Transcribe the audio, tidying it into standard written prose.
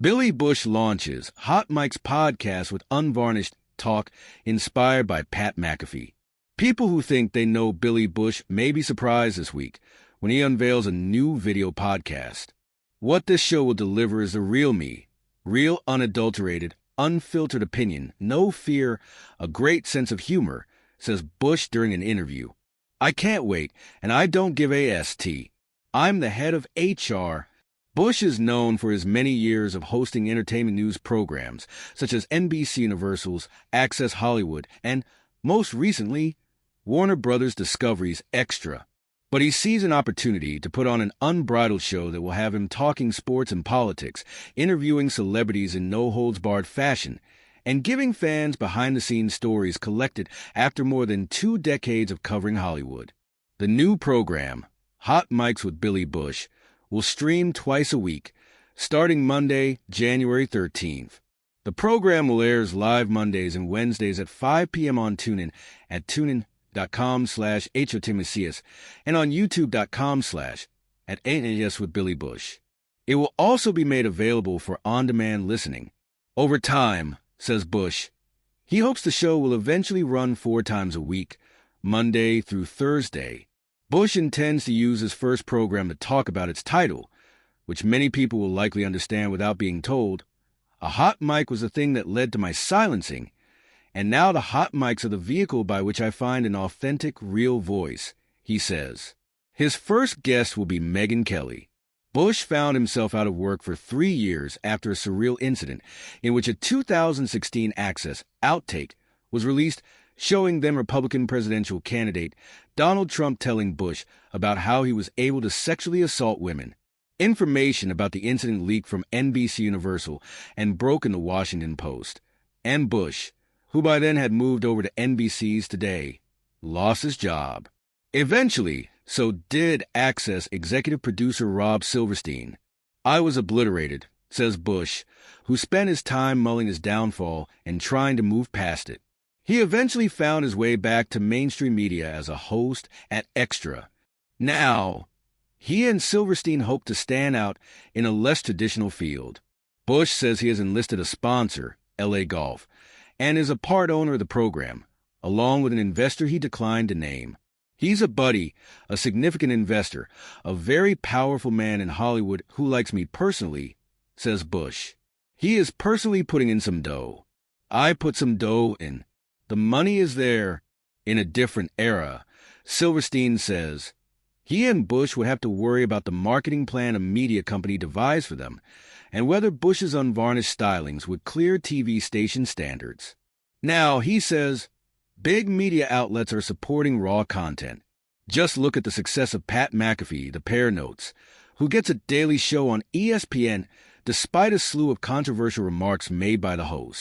Billy Bush launches Hot Mike's podcast with Unvarnished talk inspired by Pat McAfee. People who think they know Billy Bush may be surprised this week when he unveils a new video podcast. What this show will deliver is the real me, real unadulterated, unfiltered opinion, no fear, a great sense of humor, says Bush during an interview. I can't wait, and I don't give a st. I'm the head of HR. Bush is known for his many years of hosting entertainment news programs, such as NBC Universal's Access Hollywood and, most recently, Warner Brothers Discovery's Extra. But he sees an opportunity to put on an unbridled show that will have him talking sports and politics, interviewing celebrities in no-holds-barred fashion, and giving fans behind-the-scenes stories collected after more than 2 decades of covering Hollywood. The new program, Hot Mics with Billy Bush, will stream twice a week, starting Monday, January 13th. The program will air live Mondays and Wednesdays at 5 p.m. on TuneIn at tunein.com/HOTMacias and on youtube.com/@NAS with Billy Bush. It will also be made available for on-demand listening. Over time, says Bush, he hopes the show will eventually run 4 times a week, Monday through Thursday. Bush intends to use his first program to talk about its title, which many people will likely understand without being told. A hot mic was the thing that led to my silencing, and now the hot mics are the vehicle by which I find an authentic, real voice, he says. His first guest will be Megyn Kelly. Bush found himself out of work for 3 years after a surreal incident in which a 2016 Access outtake was released showing then Republican presidential candidate Donald Trump telling Bush about how he was able to sexually assault women. Information about the incident leaked from NBC Universal and broke in the Washington Post. And Bush, who by then had moved over to NBC's Today, lost his job. Eventually, so did Access executive producer Rob Silverstein. I was obliterated, says Bush, who spent his time mulling his downfall and trying to move past it. He eventually found his way back to mainstream media as a host at Extra. Now, he and Silverstein hope to stand out in a less traditional field. Bush says he has enlisted a sponsor, LA Golf, and is a part owner of the program, along with an investor he declined to name. He's a buddy, a significant investor, a very powerful man in Hollywood who likes me personally, says Bush. He is personally putting in some dough. I put some dough in. The money is there in a different era, Silverstein says. He and Bush would have to worry about the marketing plan a media company devised for them, and whether Bush's unvarnished stylings would clear TV station standards. Now, he says, big media outlets are supporting raw content. Just look at the success of Pat McAfee, the Pair Notes, who gets a daily show on ESPN despite a slew of controversial remarks made by the host.